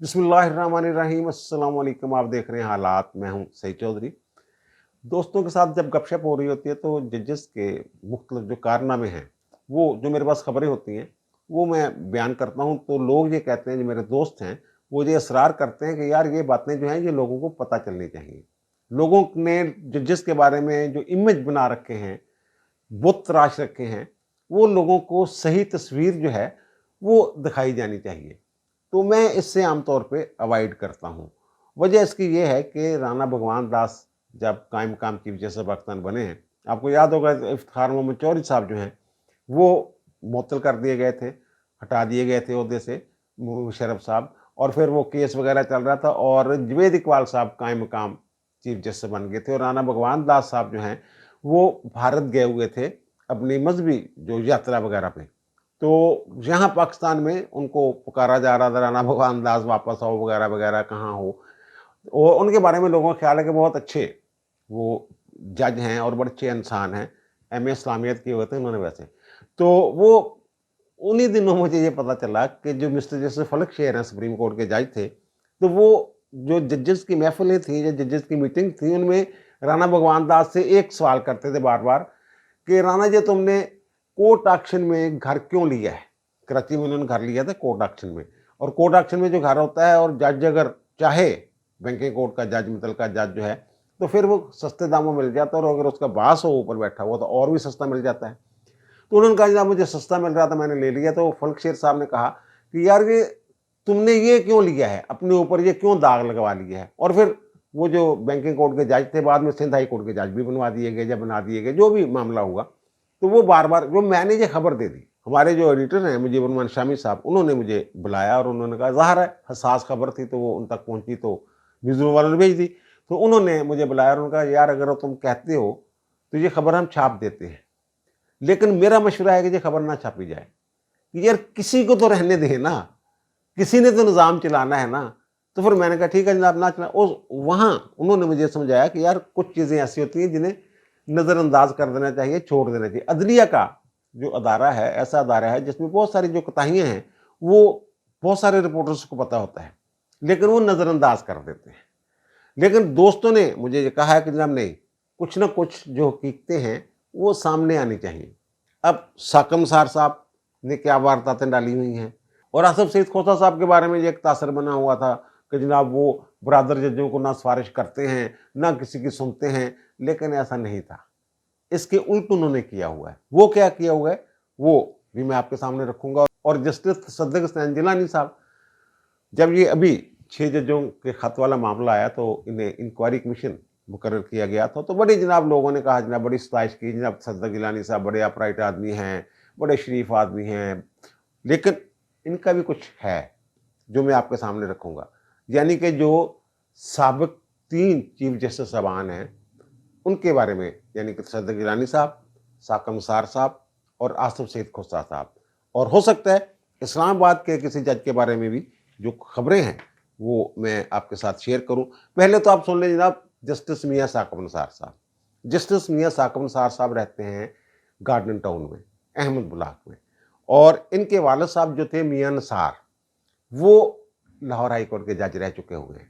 बिस्मिल्लाहिर्रहमानिर्रहीम। अस्सलाम वालेकुम। आप देख रहे हैं हालात। मैं हूं सईद चौधरी। दोस्तों के साथ जब गपशप हो रही होती है तो जजेस के मुख्तलिफ जो कारनामे हैं, वो जो मेरे पास खबरें होती हैं, वो मैं बयान करता हूं। तो लोग ये कहते हैं, जो मेरे दोस्त हैं, वो ये इसरार करते हैं कि यार ये बातें जो हैं ये लोगों को पता चलनी चाहिए। लोगों ने जजेस के बारे में जो इमेज बना रखे हैं, बुत तराश रखे हैं, वो लोगों को सही तस्वीर जो है वो दिखाई जानी चाहिए। तो मैं इससे आमतौर पे अवॉइड करता हूँ। वजह इसकी ये है कि राणा भगवान दास जब कायम मकाम की वजह से पाकिस्तान बने हैं, आपको याद होगा इफ्तिखार मोहम्मद चौधरी साहब जो हैं वो मुअत्तल कर दिए गए थे, हटा दिए गए थे ओहदे से, मुशर्रफ साहब। और फिर वो केस वगैरह चल रहा था और जवेद इकबाल साहब कायम मकाम चीफ जस्टिस बन गए थे और राणा भगवान दास साहब जो हैं वो भारत गए हुए थे अपनी मजहबी जो यात्रा वगैरह पे। तो यहाँ पाकिस्तान में उनको पुकारा जा रहा था, राणा भगवान दास वापस आओ वगैरह वगैरह, कहाँ हो। और उनके बारे में लोगों का ख्याल है कि बहुत अच्छे वो जज हैं और बड़े अच्छे इंसान हैं, एम ए इस्लामियत किए हुए थे उन्होंने वैसे। तो वो उन्हीं दिनों मुझे ये पता चला कि जो मिस्टर जस्टिस फलक शेर हैं, सुप्रीम कोर्ट के जज थे, तो वो जो जजेस की महफिलें थी, जो जजेस की मीटिंग थी, उनमें राणा भगवान दास से एक सवाल करते थे बार बार कि राणा जी तुमने कोर्ट ऑक्शन में घर क्यों लिया है। कराची में उन्होंने घर लिया था कोर्ट ऑक्शन में, और कोर्ट ऑक्शन में जो घर होता है और जज अगर चाहे, बैंकिंग कोर्ट का जज, मुतलका जज जो है, तो फिर वो सस्ते दामों में मिल जाता है, और अगर उसका बास हो ऊपर बैठा हुआ तो और भी सस्ता मिल जाता है। तो उन्होंने कहा जनाब मुझे सस्ता मिल रहा था मैंने ले लिया। तो फलक शेर साहब ने कहा कि यार ये तुमने ये क्यों लिया है, अपने ऊपर ये क्यों दाग लगवा लिया है। और फिर वो जो बैंकिंग कोर्ट के जज थे बाद में सिंध हाई कोर्ट के जज भी बनवा दिए गए, जब बना दिए गए, जो भी मामला हुआ। तो वो बार बार जो मैंने ये खबर दे दी, हमारे जो एडिटर हैं मुजीबर रहमान शामी साहब, उन्होंने मुझे बुलाया और उन्होंने कहा, ज़ाहिर है हसास खबर थी तो वो उन तक पहुंची तो न्यूज़ वालों ने भेज दी। तो उन्होंने मुझे बुलाया और उन्होंने कहा यार अगर तुम कहते हो तो ये खबर हम छाप देते हैं, लेकिन मेरा मशवरा है कि ये खबर ना छापी जाए। कि यार किसी को तो रहने दे ना, किसी ने तो निज़ाम चलाना है ना। तो फिर मैंने कहा ठीक है जनाब ना चला। और वहाँ उन्होंने मुझे समझाया कि यार कुछ चीज़ें ऐसी होती हैं जिन्हें नज़रअंदाज कर देना चाहिए, छोड़ देना चाहिए। अदलिया का जो अदारा है ऐसा अदारा है जिसमें बहुत सारी जो कोताहियाँ हैं वो बहुत सारे रिपोर्टर्स को पता होता है, लेकिन वो नज़रअंदाज कर देते हैं। लेकिन दोस्तों ने मुझे ये कहा है कि जनाब नहीं, कुछ ना कुछ जो हकीकतें हैं वो सामने आनी चाहिए। अब साकम सार साहब ने क्या वारदातें डाली हुई हैं, और आसफ सईद खोसा साहब के बारे में ये एक तासर बना हुआ था कि जनाब वो बरादर जजों को ना सिफारिश करते हैं ना किसी की सुनते हैं, लेकिन ऐसा नहीं था। इसके उल्ट उन्होंने किया हुआ है। वो क्या किया हुआ है वो भी मैं आपके सामने रखूंगा। और जस्टिस तसद्दुक़ हुसैन जिलानी साहब, जब ये अभी 6 जजों के खत वाला मामला आया तो इन्हें इंक्वायरी कमीशन मुकर्रर किया गया था, तो बड़ी जनाब लोगों ने कहा, जनाब बड़ी सताइश की, जनाब तसद्दुक़ जिलानी साहब बड़े अपराइट आदमी हैं, बड़े शरीफ आदमी हैं। लेकिन इनका भी कुछ है जो मैं आपके सामने रखूंगा। यानी कि जो साबिक 3 चीफ जस्टिस साहबान हैं उनके बारे में, यानी कि तसद्दुक़ जिलानी साहब, साकम सार साहब और आसफ सईद खोसा साहब, और हो सकता है इस्लामाबाद के किसी जज के बारे में भी जो खबरें हैं वो मैं आपके साथ शेयर करूं। पहले तो आप सुन लें जनाब जस्टिस मियाँ साकब निसार साहब। जस्टिस मियाँ साकब निसार साहब रहते हैं गार्डन टाउन में, अहमद बुलाक में, और इनके वालिद साहब जो थे मियाँ निसार, वो लाहौर हाई कोर्ट के जज रह चुके हुए हैं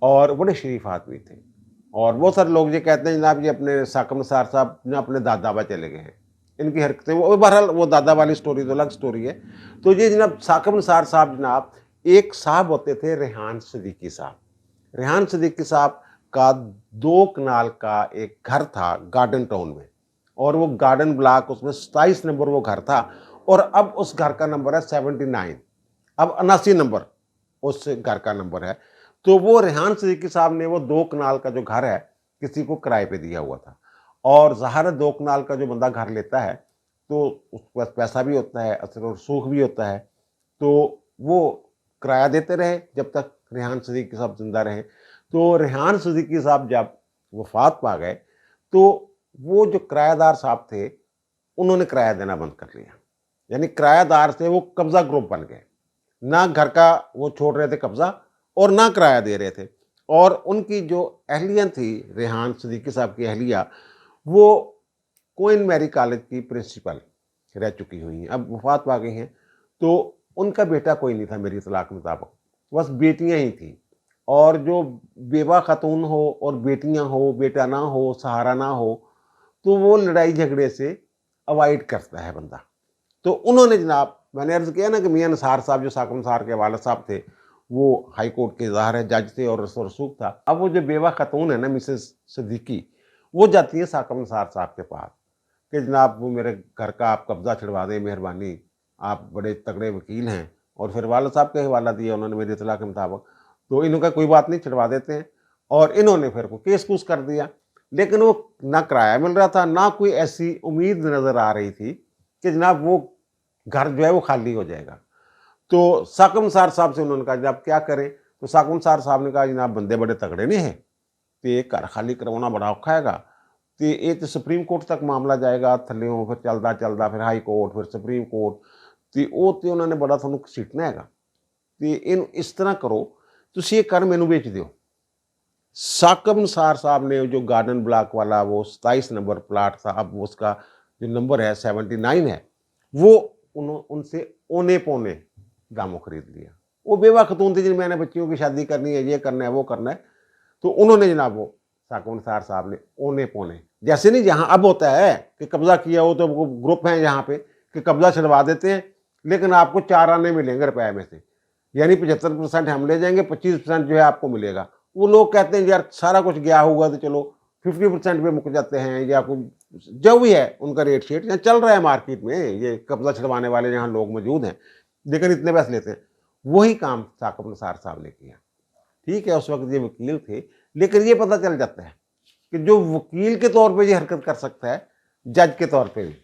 और बड़े शरीफ आदमी थे। और बहुत सारे लोग ये कहते हैं जनाब ये अपने साकब निसार साहब ना अपने दादा चले गए हैं, इनकी हरकतें, वो बहरहाल वो दादा वाली स्टोरी तो अलग स्टोरी है। तो ये जनाब साकब निसार साहब, जनाब एक साहब होते थे रेहान सिद्दीकी साहब। रेहान सिद्दीकी साहब का 2 कनाल का एक घर था गार्डन टाउन में, और वो गार्डन ब्लॉक उसमें 27 नंबर वो घर था, और अब उस घर का नंबर है 79, अब 79 नंबर उस घर का नंबर है। तो वो रेहान सिद्दीकी साहब ने वो 2 कनाल का जो घर है किसी को किराए पे दिया हुआ था। और ज़ाहिर है 2 कनाल का जो बंदा घर लेता है तो उसके पास पैसा भी होता है, असर और सूख भी होता है। तो वो किराया देते रहे जब तक रेहान सिद्दीकी साहब जिंदा रहे। तो रेहान सिद्दीकी साहब जब वफात पा गए तो वो जो किराएदार साहब थे उन्होंने किराया देना बंद कर लिया। यानी किराएदार से वो कब्जा ग्रुप बन गए, ना घर का वो छोड़ रहे थे कब्जा और ना किराया दे रहे थे। और उनकी जो अहलिया थी, रेहान सिद्दीकी साहब की अहलिया, वो क्वीन मैरी कॉलेज की प्रिंसिपल रह चुकी हुई हैं, अब वफात पा गई हैं। तो उनका बेटा कोई नहीं था मेरी इतला के मुताबिक। बस बेटियां ही थी, और जो बेवा खातून हो और बेटियां हो, बेटा ना हो, सहारा ना हो, तो वो लड़ाई झगड़े से अवॉइड करता है बंदा। तो उन्होंने जनाब, मैंने अर्ज किया ना कि मियां निसार साहब जो साकम निसार के वालिद साहब थे, वो हाई कोर्ट के ज़ाहिर है जज थे और रसूख था। अब वो जो बेवा खातून है ना मिसेस सिद्दीकी, वो जाती है साकम निसार साहब के पास कि जनाब वो मेरे घर का आप कब्जा छुड़वा दें, मेहरबानी, आप बड़े तगड़े वकील हैं, और फिर वालिद साहब का हवाला दिया उन्होंने मेरी इत्तला के मुताबिक। तो इन्होंने कहा कोई बात नहीं, छुड़वा देते हैं, और इन्होंने फिर को केस कूस कर दिया। लेकिन वो ना किराया मिल रहा था, ना कोई ऐसी उम्मीद नज़र आ रही थी कि जनाब वो घर जो है वो खाली हो जाएगा। तो साकम निसार साहब से उन्होंने कहा जनाब क्या करें? तो साकम निसार साहब ने कहा जनाब बंदे बड़े तगड़े नहीं हैं, तो ये घर खाली करवाना बड़ा औखा हैगा, तो ये तो सुप्रीम कोर्ट तक मामला जाएगा, थल्ले फिर चलता चलता फिर हाई कोर्ट, फिर सुप्रीम कोर्ट, तो वो तो उन्होंने बड़ा थानू घसीटना हैगा, तो इन इस तरह करो तुसी ये घर मैनू बेच दियो। साकम निसार साहब ने जो गार्डन ब्लॉक वाला वो 27 नंबर प्लाट था, अब उसका जो नंबर है 79 है, वो उनसे औने पौने दामों खरीद लिया। वो बेवा खतून थी जिन मैंने बच्चियों की शादी करनी है, ये करना है, वो करना है, तो उन्होंने जनाब वो साकम निसार साहब ने औने पौने, जैसे नहीं जहाँ अब होता है कि कब्जा किया हो तो ग्रुप हैं यहाँ पे कि कब्जा छुड़वा देते हैं, लेकिन आपको 4 आने मिलेंगे रुपए में से, यानी 75% हम ले जाएंगे, 25% जो है आपको मिलेगा। वो लोग कहते हैं यार सारा कुछ गया होगा तो चलो 50% पे मुक जाते हैं, या कुछ जो भी है उनका रेट शेट यहाँ चल रहा है मार्केट में, ये कब्जा छुड़वाने वाले यहाँ लोग मौजूद हैं, लेकिन इतने पैसे लेते हैं। वही काम साकम निसार साहब ने किया। ठीक है, उस वक्त ये वकील थे, लेकिन ये पता चल जाता है कि जो वकील के तौर पे ये हरकत कर सकता है, जज के तौर पे भी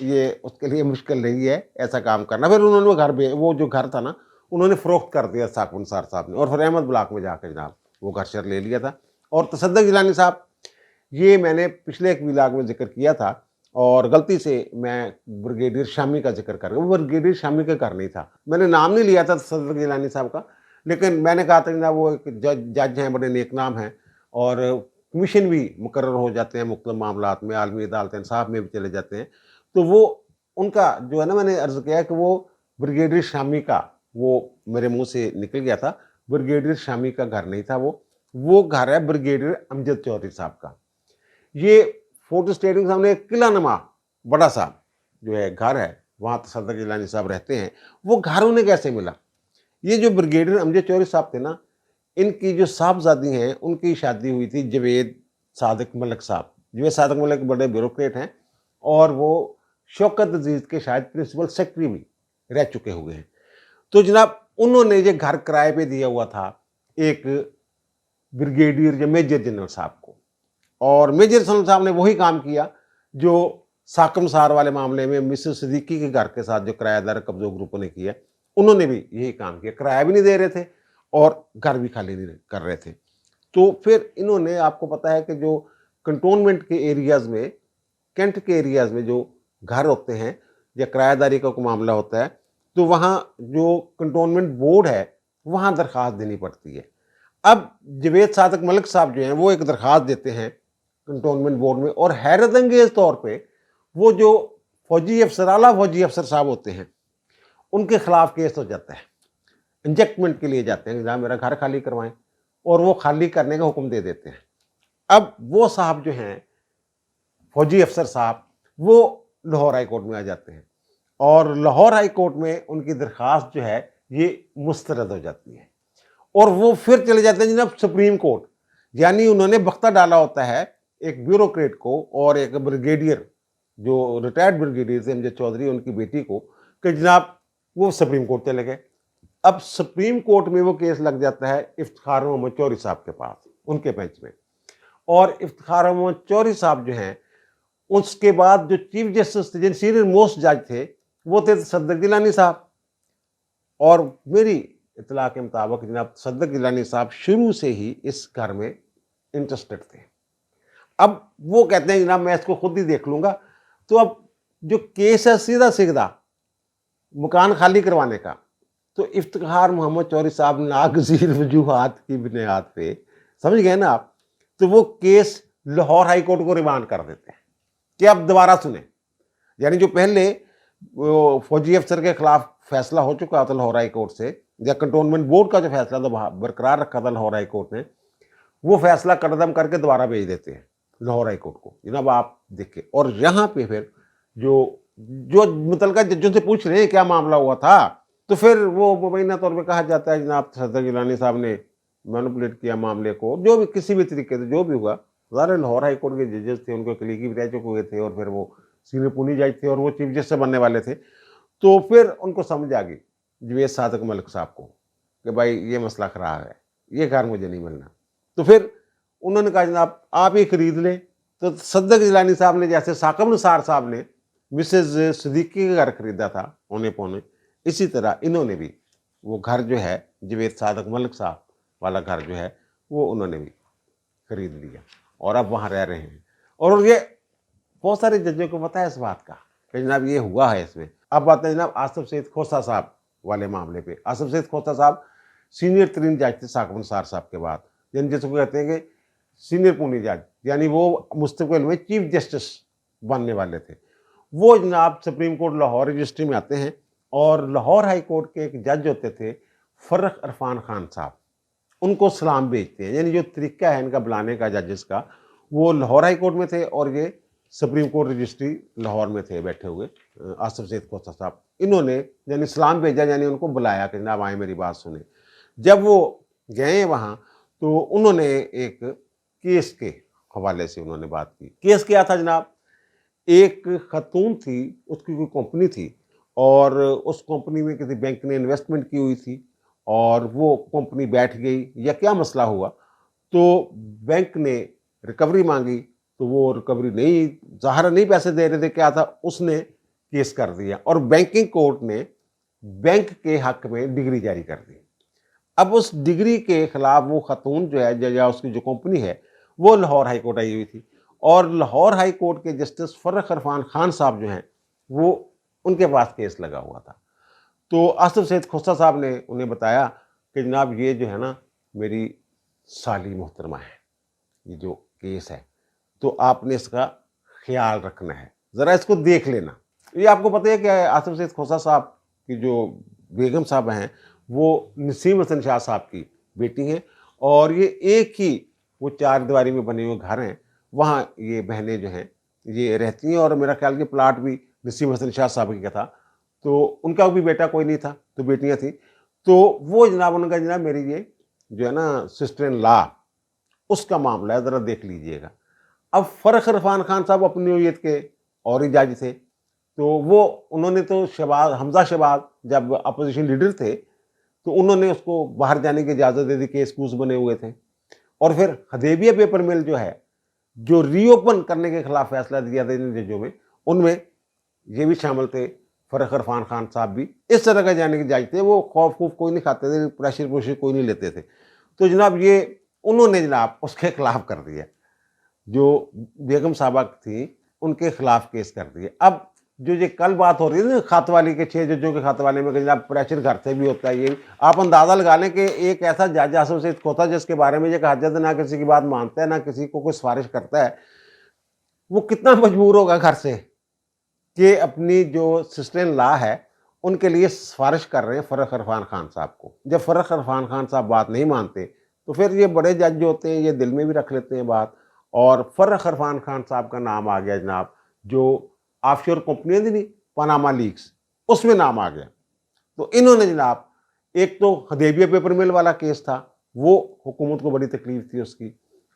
ये उसके लिए मुश्किल नहीं है ऐसा काम करना। फिर उन्होंने वो जो घर था ना, उन्होंने फरोख्त कर दिया साकम निसार साहब ने, और फिर अहमद ब्लॉक में जाकर जनाब वो घर शर ले लिया था। और तसद्दुक़ जिलानी साहब, ये मैंने पिछले एक व्लॉग में जिक्र किया था, और गलती से मैं ब्रिगेडियर शामी का जिक्र कर रहा हूँ। वो ब्रिगेडियर शामी का घर नहीं था, मैंने नाम नहीं लिया था तसद्दुक़ जिलानी साहब का, लेकिन मैंने कहा था ना वो एक जज हैं, बड़े नेक नाम हैं, और कमीशन भी मुकर्रर हो जाते हैं मुख्तलिफ मामलात में, आलमी अदालत इंसाफ में भी चले जाते हैं। तो वो उनका जो है ना, मैंने अर्ज़ किया कि वो ब्रिगेडियर शामी का, वो मेरे मुंह से निकल गया था, ब्रिगेडियर शामी का घर नहीं था, वो घर है ब्रिगेडियर अमजद चौधरी साहब का। ये फोर्ट स्टेट के सामने एक किला नुमा बड़ा सा जो है घर है, वहाँ तसद्दुक़ जिलानी साहब रहते हैं। वो घर उन्हें कैसे मिला? ये जो ब्रिगेडियर अमजद चौधरी साहब थे ना, इनकी जो साहबजादी हैं उनकी शादी हुई थी जवेद सादिक मलिक साहब। जवेद सादिक मलिक बड़े ब्यूरोक्रेट हैं, और वो शौकत अजीज़ के शायद प्रिंसिपल सेक्रेटरी भी रह चुके हुए हैं। तो जनाब उन्होंने ये घर किराए पे दिया हुआ था एक ब्रिगेडियर या मेजर जनरल साहब को, और मेजर जनरल साहब ने वही काम किया जो साकम निसार वाले मामले में मिसेस सिद्दीकी के घर के साथ जो किराएदार कब्जो ग्रुप ने किया, उन्होंने भी यही काम किया, किराया भी नहीं दे रहे थे और घर भी खाली नहीं कर रहे थे। तो फिर इन्होंने, आपको पता है कि जो कंटोनमेंट के एरियाज़ में, कैंट के एरियाज़ में जो घर होते हैं या किराएदारी का कोई मामला होता है, तो वहाँ जो कंटोनमेंट बोर्ड है वहाँ दरख्वास्त देनी पड़ती है। अब जवेद सादिक मलिक साहब जो हैं वो एक दरख्वास्त देते हैं कंटोनमेंट बोर्ड में, और हैरत अंगेज़ तौर पे वो जो फौजी अफसर, आला फौजी अफसर साहब होते हैं, उनके खिलाफ केस हो जाता है, इंजेक्टमेंट के लिए जाते हैं जहाँ मेरा घर खाली करवाएं, और वो खाली करने का हुक्म दे देते हैं। अब वो साहब जो हैं फौजी अफसर साहब, वो लाहौर हाई कोर्ट में आ जाते हैं, और लाहौर हाई कोर्ट में उनकी दरख्वास्त जो है ये मुस्तरद हो जाती है, और वो फिर चले जाते हैं जनाब सुप्रीम कोर्ट। यानी उन्होंने बख्ता डाला होता है एक ब्यूरोक्रेट को और एक ब्रिगेडियर, जो रिटायर्ड ब्रिगेडियर थे अमजद चौधरी, उनकी बेटी को, कि जनाब वो सुप्रीम कोर्ट चले गए। अब सुप्रीम कोर्ट में वो केस लग जाता है इफ्तिखार मोहम्मद चौधरी साहब के पास, उनके बेंच में, और इफ्तिखार मोहम्मद चौधरी साहब जो हैं, उसके बाद जो चीफ जस्टिस थे, सीनियर मोस्ट जज थे, वो थे तसद्दुक़ जिलानी साहब। और मेरी इत्तला के मुताबिक जनाब तसद्दुक़ जिलानी साहब शुरू से ही इस घर में इंटरेस्टेड थे। अब वो कहते हैं जनाब मैं इसको खुद ही देख लूँगा। तो अब जो केस है सीधा सीधा मकान खाली करवाने का, तो इफ्तिखार मोहम्मद चौधरी साहब नागज़ीर वजूहात की बुनियाद पे, समझ गए ना आप, तो वो केस लाहौर हाई कोर्ट को रिमांड कर देते हैं कि आप दोबारा सुने। यानी जो पहले फौजी अफसर के खिलाफ फैसला हो चुका था लाहौर हाई कोर्ट से या कंटोनमेंट बोर्ड का जो फैसला था बरकरार रखा था लाहौर हाई कोर्ट ने, वो फैसला कदम करके दोबारा भेज देते हैं लाहौर हाई कोर्ट को। जनाब आप देखिए, और यहाँ पे फिर जो जो मुतलका जजों से पूछ रहे हैं क्या मामला हुआ था, तो फिर वो मुबैना तौर पे कहा जाता है जनाब सदर गिलानी साहब ने मैनिपुलेट किया मामले को, जो भी किसी भी तरीके से जो भी हुआ। ज़ाहिर लाहौर हाई कोर्ट के जजेस थे, उनको क्लीगी भी रह चुके हुए थे, और फिर वो सीनियर पुनी जज थे और वो चीफ जस्टिस बनने वाले थे। तो फिर उनको समझ आ गई जवेद सादिक मलिक साहब को कि भाई ये मसला खराब है, ये घर मुझे नहीं मिलना। तो फिर उन्होंने कहा जनाब आप ये खरीद लें। तो सदर गिलानी साहब ने, जैसे साकिब निसार साहब ने मिसेज सिद्दीकी का घर खरीदा था औने पौने, इसी तरह इन्होंने भी वो घर जो है जवेद सादिक मलिक साहब वाला घर जो है वो उन्होंने भी खरीद लिया और अब वहाँ रह रहे हैं। और ये बहुत सारे जजों को पता है इस बात का कि जनाब ये हुआ है इसमें। अब बात है जनाब आसिफ सईद खोसा साहब वाले मामले पे। आसिफ सईद खोसा साहब सीनियर तरीन जज थे साकिब निसार साहब के बाद, यानी जिसको कहते हैं कि सीनियर पुनी जज, यानी वो मुस्तकबिल में चीफ जस्टिस बनने वाले थे। वो जनाब सुप्रीम कोर्ट लाहौर रजिस्ट्री में आते हैं और लाहौर हाई कोर्ट के एक जज होते थे फर्रख इरफान खान साहब, उनको सलाम भेजते हैं। यानी जो तरीका है इनका बुलाने का जजेस का, वो लाहौर हाई कोर्ट में थे और ये सुप्रीम कोर्ट रजिस्ट्री लाहौर में थे बैठे हुए आसिफ सईद खोसा साहब। इन्होंने यानी सलाम भेजा, यानी उनको बुलाया कि जनाब आए मेरी बात सुने। जब वो गए वहाँ तो उन्होंने एक केस के हवाले से उन्होंने बात की। केस क्या था जनाब, एक खतून थी, उसकी कोई कंपनी थी और उस कंपनी में किसी बैंक ने इन्वेस्टमेंट की हुई थी और वो कंपनी बैठ गई या क्या मसला हुआ, तो बैंक ने रिकवरी मांगी, तो वो रिकवरी नहीं, ज़ाहिर नहीं पैसे दे रहे थे, क्या था उसने केस कर दिया और बैंकिंग कोर्ट ने बैंक के हक में डिग्री जारी कर दी। अब उस डिग्री के खिलाफ वो खतून जो है या उसकी जो कंपनी है वो लाहौर हाई कोर्ट आई हुई थी और लाहौर हाई कोर्ट के जस्टिस फर्रख इरफान खान साहब जो हैं वो उनके पास केस लगा हुआ था। तो आसिफ सईद खोसा साहब ने उन्हें बताया कि जनाब ये जो है ना मेरी साली मोहतरमा है, ये जो केस है तो आपने इसका ख्याल रखना है, ज़रा इसको देख लेना। ये आपको पता है कि आसिफ सईद खोसा साहब की जो बेगम साहब हैं वो नसीम हसन शाह साहब की बेटी हैं और ये एक ही वो चार दीवारी में बने हुए घर हैं, वहाँ ये बहनें जो हैं ये रहती हैं और मेरा ख्याल कि प्लाट भी नसीम हसन शाह साहब की का था। तो उनका भी बेटा कोई नहीं था, तो बेटियाँ थी। तो वो जनाब उन्होंने कहा जनाब मेरी ये जो है ना सिस्टर इन लॉ उसका मामला है, ज़रा देख लीजिएगा। अब फर्रख इरफान खान साहब अपनी नौयत के और ही जज थे, तो वो उन्होंने तो हमजा शहबाज जब अपोजिशन लीडर थे तो उन्होंने उसको बाहर जाने की इजाज़त दे दी, केस कूस बने हुए थे। और फिर हदेबिया पेपर मिल जो है, जो रीओपन करने के खिलाफ फैसला दिया था इन जजों में, उनमें ये भी शामिल थे फर्रख इरफान खान साहब भी। इस तरह का जाने के जज थे, वो खौफ खूफ कोई नहीं खाते थे, प्रेशर कोई नहीं लेते थे। तो जनाब ये उन्होंने जनाब उसके खिलाफ कर दिया, जो बेगम साहबा थी उनके खिलाफ केस कर दिए। अब जो ये कल बात हो रही है ना खातवाली के 6 जजों के खातवाली में, जनाब प्रेशर घर से भी होता है, ये आप अंदाज़ा लगा लें कि एक ऐसा जज आसिफ सईद खोसा जिसके बारे में ये कहा जाता है ना किसी की बात मानता है ना किसी को कोई सिफारिश करता है, वो कितना मजबूर होगा घर से कि अपनी जो सिस्टर इन लॉ है उनके लिए सिफारिश कर रहे हैं फर्रख इरफान खान साहब को। जब फर्रख इरफान खान साहब बात नहीं मानते तो फिर ये बड़े जज जो होते हैं ये दिल में भी रख लेते हैं बात, और फर्रख इरफान खान साहब का नाम आ गया जनाब, जो ऑफशोर कंपनियां थी नहीं पनामा लीक्स, उसमें नाम आ गया। तो इन्होंने जनाब एक तो हदेबिया पेपर मिल वाला केस था, वो हुकूमत को बड़ी तकलीफ थी उसकी,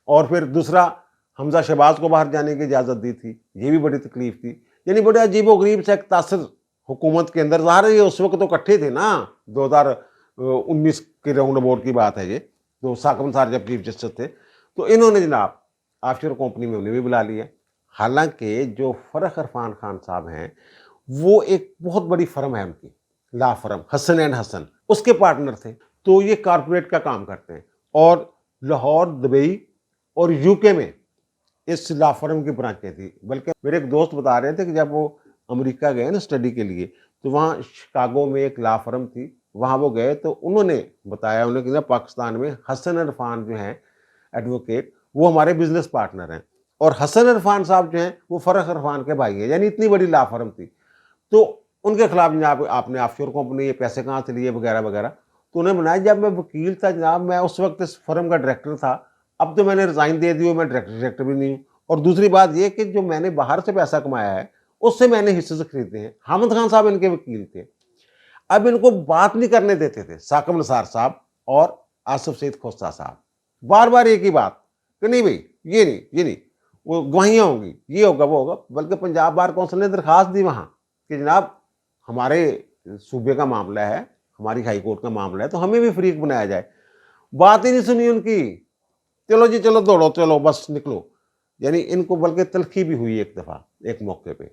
और फिर दूसरा हमजा शहबाज को बाहर जाने की इजाज़त दी थी, ये भी बड़ी तकलीफ थी। यानी बड़े अजीब व गरीब से एक तासर हुकूमत के अंदर, ज़ाहिर है उस वक्त तो इकट्ठे थे ना, 2019 के राउंड अबाउट की बात है ये, तो साकिब निसार जब चीफ जस्टिस थे, तो इन्होंने जनाब ऑफशोर कंपनी में उन्हें भी बुला लिया। हालांकि जो फर्रख इरफान खान साहब हैं वो एक बहुत बड़ी फर्म है उनकी, ला फर्म हसन एंड हसन, उसके पार्टनर थे। तो ये कारपोरेट का काम करते हैं और लाहौर, दुबई और यूके में इस ला फर्म की ब्रांचें थी। बल्कि मेरे एक दोस्त बता रहे थे कि जब वो अमेरिका गए ना स्टडी के लिए, तो वहाँ शिकागो में एक ला फर्म थी, वहाँ वो गए तो उन्होंने बताया उन्हें कि पाकिस्तान में हसन इरफान जो हैं एडवोकेट, वो हमारे बिजनेस पार्टनर हैं, और हसन इरफान साहब जो हैं वो फर्रख इरफान के भाई हैं। यानी इतनी बड़ी ला फर्म थी। तो उनके खिलाफ जनाब आपने ऑफशोर कंपनी ये पैसे कहाँ से लिए वगैरह वगैरह, تو انہیں بنایا جب میں وکیل تھا جناب, میں اس وقت اس فرم کا ڈائریکٹر تھا, اب تو میں نے ریزائن دے دی, میں ڈائریکٹر بھی نہیں ہوں. اور دوسری بات یہ کہ جو میں نے باہر سے پیسہ کمایا ہے اس سے میں نے حصے خریدے ہیں. حامد خان صاحب ان کے وکیل تھے. اب ان کو بات نہیں کرنے دیتے تھے ثاقب نثار صاحب اور آصف سعید کھوسہ صاحب, بار بار ایک ہی بات کہ نہیں بھائی یہ نہیں, وہ گواہیاں ہوں گی, یہ ہوگا وہ ہوگا. بلکہ پنجاب بار کونسل نے درخواست دی وہاں کہ جناب ہمارے صوبے کا معاملہ ہے, ہماری ہائی کورٹ کا معاملہ ہے, تو ہمیں بھی فریق بنایا جائے. بات ہی نہیں سنی ان کی, چلو جی چلو دوڑو چلو بس نکلو. یعنی ان کو بلکہ تلخی بھی ہوئی ایک دفعہ ایک موقع پہ.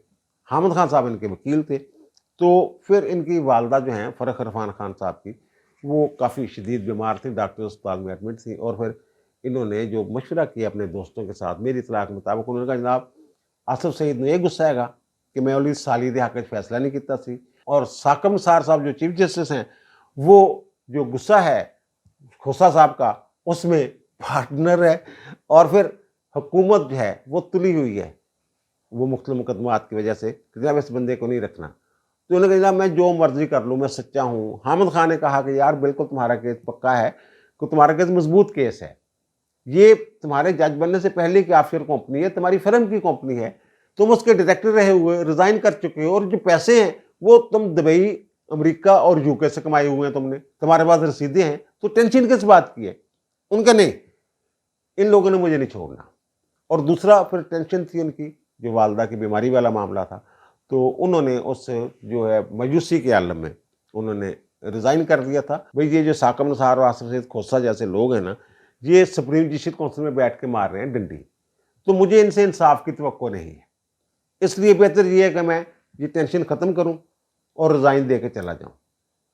حامد خان صاحب ان کے وکیل تھے, تو پھر ان کی والدہ جو ہیں فرخ عرفان خان صاحب کی, وہ کافی شدید بیمار تھی, ڈاکٹر اسپتال میں ایڈمٹ تھی. اور پھر انہوں نے جو مشورہ کیا اپنے دوستوں کے ساتھ, میری اطلاع کے مطابق انہوں نے کہا جناب آصف سعید نے یہ غصہ ہے گا کہ میں اولی سالی دے حق فیصلہ نہیں کیتا سی, اور ثاقب نثار صاحب جو چیف جسٹس ہیں وہ جو غصہ ہے کھوسہ صاحب کا اس میں پارٹنر ہے, اور پھر حکومت جو ہے وہ تلی ہوئی ہے وہ مختلف مقدمات کی وجہ سے کہ جناب اس بندے کو نہیں رکھنا. تو انہوں نے کہا جناب میں جو مرضی کر لوں, میں سچا ہوں. حامد خان نے کہا کہ یار بالکل تمہارا کیس پکا ہے, کہ تمہارا کیس مضبوط کیس ہے, یہ تمہارے جج بننے سے پہلے کی آف شور کمپنی ہے, تمہاری فرم کی کمپنی ہے, تم اس کے ڈائریکٹر رہے ہوئے, ریزائن کر چکے ہو, اور جو پیسے ہیں وہ تم دبئی امریکہ اور یو کے سے کمائے ہوئے ہیں, تم نے, تمہارے پاس رسیدیں ہیں, تو ٹینشن کس بات کی ہے. ان کا نہیں, ان لوگوں نے مجھے نہیں چھوڑنا. اور دوسرا پھر ٹینشن تھی ان کی جو والدہ کی بیماری والا معاملہ تھا, تو انہوں نے اس جو ہے مایوسی کے عالم میں انہوں نے ریزائن کر دیا تھا. بھئی یہ جو ثاقب نثار اور آصف سعید کھوسہ جیسے لوگ ہیں نا, یہ سپریم جوڈیشل کونسل میں بیٹھ کے مار رہے ہیں ڈنڈی, تو مجھے ان سے انصاف کی توقع نہیں ہے. اس لیے بہتر یہ ہے کہ میں یہ ٹینشن ختم کروں اور ریزائن دے کے چلا جاؤں.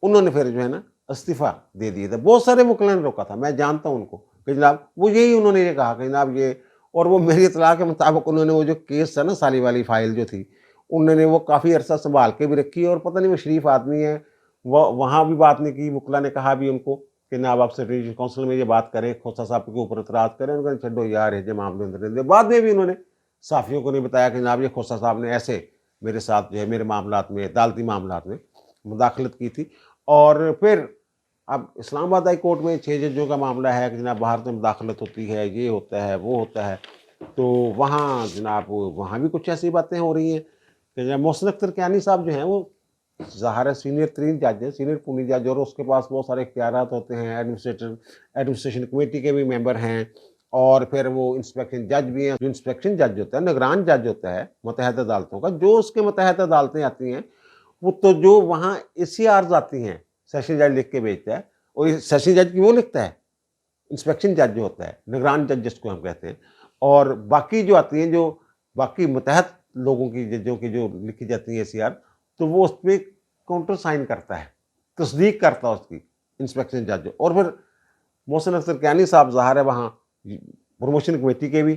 انہوں نے پھر جو ہے نا استعفیٰ دے دیا تھا. بہت سارے وکلاء نے روکا تھا, میں جانتا ہوں ان کو کہ جناب وہ یہی انہوں نے یہ کہا کہ جناب یہ, اور وہ میری اطلاع کے مطابق انہوں نے وہ جو کیس تھا نا سالی والی فائل جو تھی, انہوں نے وہ کافی عرصہ سنبھال کے بھی رکھی, اور پتہ نہیں وہ شریف آدمی ہے, وہ وہاں بھی بات نہیں کی. وکلاء نے کہا بھی ان کو کہ جناب آپ سیکریٹری کونسل میں یہ بات کریں, کھوسہ صاحب کے اوپر اعتراض کریں, انہوں نے چھڈو یار یہ معاملے اندر رہنے. بعد میں بھی انہوں نے صحافیوں کو نہیں بتایا کہ جناب یہ کھوسہ صاحب نے ایسے میرے ساتھ جو ہے میرے معاملات میں, عدالتی معاملات میں مداخلت کی تھی. اور پھر اب اسلام آباد ہائی کورٹ میں 6 ججوں کا معاملہ ہے کہ جناب باہر سے مداخلت ہوتی ہے, یہ ہوتا ہے وہ ہوتا ہے, تو وہاں جناب وہاں بھی کچھ ایسی باتیں ہو رہی ہیں کہ جناب محسن اختر کیانی صاحب جو ہیں وہ ظاہر ہے سینئر ترین جج ہیں, سینئر پونی جج, اور اس کے پاس بہت سارے اختیارات ہوتے ہیں, ایڈمنسٹریشن کمیٹی کے بھی ممبر ہیں, اور پھر وہ انسپیکشن جج بھی ہیں. جو انسپیکشن جج ہوتا ہے, نگران جج ہوتا ہے متحدہ عدالتوں کا, جو اس کے متحد عدالتیں آتی ہیں وہ تو جو وہاں ACRs آتی ہیں سیشن جج لکھ کے بھیجتا ہے, اور سیشن جج کی وہ لکھتا ہے, انسپیکشن جج جو ہوتا ہے, نگران جج جس کو ہم کہتے ہیں. اور باقی جو آتی ہیں جو باقی متحد لوگوں کی ججوں کی جو لکھی جاتی ہیں ACR, تو وہ اس پہ کاؤنٹر سائن کرتا ہے, تصدیق کرتا ہے اس کی انسپیکشن جج. اور پھر محسن اختر کیانی صاحب ظاہر ہے وہاں پروموشن کمیٹی کے بھی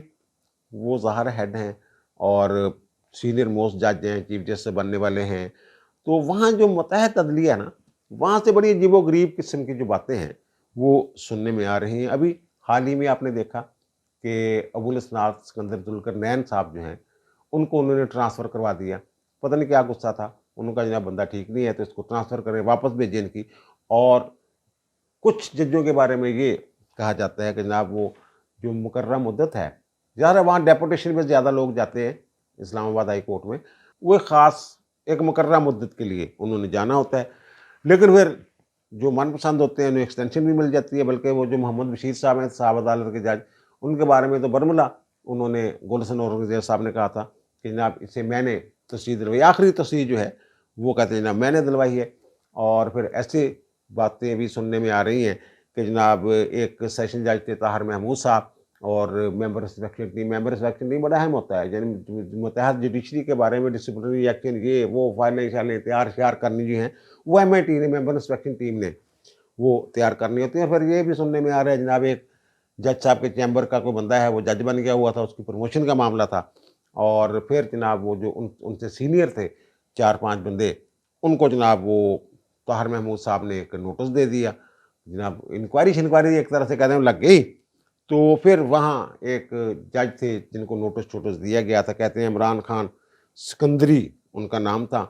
وہ ظاہر ہیڈ ہیں, اور سینئر موسٹ جج ہیں, چیف جسٹس سے بننے والے ہیں. تو وہاں جو متحد عدلیہ ہے نا, وہاں سے بڑی عجیب و غریب قسم کی جو باتیں ہیں وہ سننے میں آ رہی ہیں. ابھی حال ہی میں آپ نے دیکھا کہ ابوالاسناد سکندر ذوالقرنین صاحب جو ہیں ان کو انہوں نے ٹرانسفر کروا دیا. پتہ نہیں کیا غصہ تھا, انہوں کا جناب بندہ ٹھیک نہیں ہے تو اس کو ٹرانسفر کریں, واپس بھیجیں ان کی. اور کچھ ججوں کے بارے میں یہ کہا جاتا ہے کہ جناب وہ جو مقررہ مدت ہے, ظاہر ہے وہاں ڈیپوٹیشن میں زیادہ لوگ جاتے ہیں اسلام آباد ہائی کورٹ میں, وہ خاص ایک مقررہ مدت کے لیے انہوں نے جانا ہوتا ہے. لیکن پھر جو من پسند ہوتے ہیں انہیں ایکسٹینشن بھی مل جاتی ہے. بلکہ وہ جو محمد بشیر صاحب ہیں صاحب عدالت کے جج, ان کے بارے میں تو برملا انہوں نے گلشن اورنگزیب صاحب نے کہا تھا کہ جناب اسے میں نے تصدیق دلوائی, آخری تصدیق جو ہے وہ کہتے ہیں جناب میں نے دلوائی ہے. اور پھر ایسی باتیں بھی سننے میں آ رہی ہیں کہ جناب ایک سیشن جج تھے طاہر محمود صاحب, اور ممبر انسپیکشن ٹیم بڑا اہم ہوتا ہے, یعنی متحد جوڈیشری کے بارے میں ڈسپلنری ایکشن یہ وہ فائلیں شائلیں تیار شیار کرنی جو ہیں وہ MIT نے ممبر انسپیکشن ٹیم نے وہ تیار کرنی ہوتی ہیں. پھر یہ بھی سننے میں آ رہا ہے جناب ایک جج صاحب کے چیمبر کا کوئی بندہ ہے وہ جج بن گیا ہوا تھا, اس کی پروموشن کا معاملہ تھا, اور پھر جناب وہ جو ان سے سینئر تھے 4-5 بندے, ان کو جناب وہ طاہر محمود صاحب نے ایک نوٹس دے دیا. جناب انکوائری ایک طرح سے کہتے ہیں لگ گئی. تو پھر وہاں ایک جج تھے جن کو نوٹس دیا گیا تھا, کہتے ہیں عمران خان سکندری ان کا نام تھا,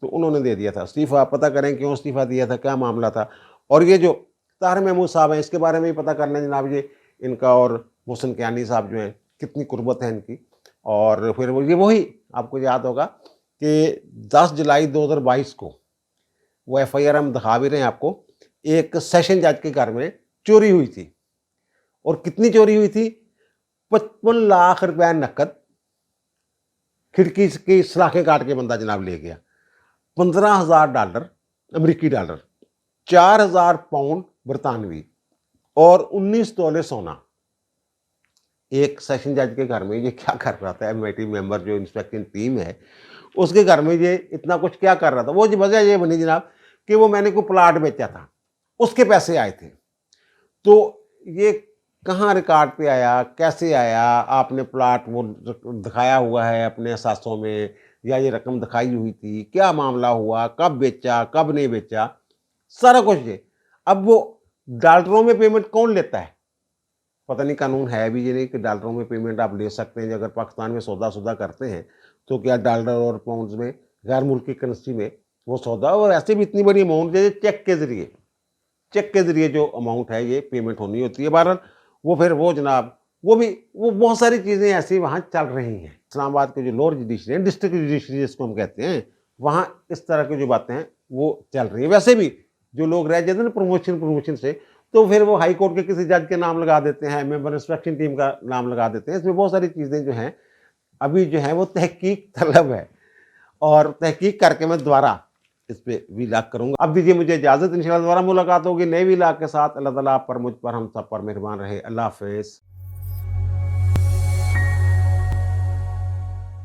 تو انہوں نے دے دیا تھا استعفیٰ. پتہ کریں کیوں استعفیٰ دیا تھا, کیا معاملہ تھا. اور یہ جو طاہر محمود صاحب ہیں اس کے بارے میں بھی پتہ کرنا ہے جناب، یہ ان کا اور محسن کیانی صاحب جو ہیں کتنی قربت ہے ان کی. اور پھر یہ وہی آپ کو یاد ہوگا کہ 10 جولائی 2022 کو وہ ایف آئی آر ہم دکھا بھی رہے ہیں آپ کو، ایک سیشن جج کے گھر میں چوری ہوئی تھی. اور کتنی چوری ہوئی تھی؟ 55 لاکھ روپے نقد، کھڑکی کی سلاخیں کاٹ کے بندہ جناب لے گیا. $15,000 امریکی ڈالر، 4,000 پاؤنڈ برطانوی اور 19 تولے سونا. ایک سیشن جج کے گھر میں یہ کیا کر رہا تھا؟ ایم آئی ٹی ممبر جو انسپیکشن ٹیم ہے اس کے گھر میں یہ اتنا کچھ کیا کر رہا تھا؟ وہ وجہ یہ بنی جناب کہ وہ میں نے کوئی پلاٹ بیچا تھا، اس کے پیسے آئے تھے. تو یہ کہاں ریکارڈ پہ آیا، کیسے آیا؟ آپ نے پلاٹ وہ دکھایا ہوا ہے اپنے اثاثوں میں، یا یہ رقم دکھائی ہوئی تھی، کیا معاملہ ہوا، کب بیچا، کب نہیں بیچا، سارا کچھ یہ. اب وہ ڈالروں میں پیمنٹ کون لیتا ہے؟ پتہ نہیں قانون ہے بھی یہ نہیں کہ ڈالروں میں پیمنٹ آپ لے سکتے ہیں. اگر پاکستان میں سودا کرتے ہیں تو کیا ڈالر اور پاؤنڈز میں، غیر ملکی کرنسی میں وہ سودا، اور ایسے بھی اتنی بڑی اماؤنٹ ہے چیک کے ذریعے جو اماؤنٹ ہے یہ پیمنٹ ہونی ہوتی ہے. بہرحال وہ پھر وہ جناب وہ بہت ساری چیزیں ایسی وہاں چل رہی ہیں. اسلام آباد کے جو لوور جوڈیشری ہے، ڈسٹرکٹ جوڈیشری جس کو ہم کہتے ہیں، وہاں اس طرح کی جو باتیں ہیں وہ چل رہی ہیں. ویسے بھی جو لوگ رہ جاتے ہیں نا پروموشن سے، تو پھر وہ ہائی کورٹ کے کسی جج کے نام لگا دیتے ہیں، ممبر انسپیکشن ٹیم کا نام لگا دیتے ہیں. اس میں بہت ساری چیزیں جو ہیں ابھی جو ہیں وہ تحقیق طلب ہے، اور تحقیق کر کے میں دوبارہ اس پہ ویلاگ کروں گا. اب دیجیے مجھے اجازت، انشاءاللہ دوبارہ ملاقات ہوگی نئے ویلاگ کے ساتھ. اللہ تعالیٰ آپ پر، مجھ پر، ہم سب پر مہربان رہے. اللہ حافظ.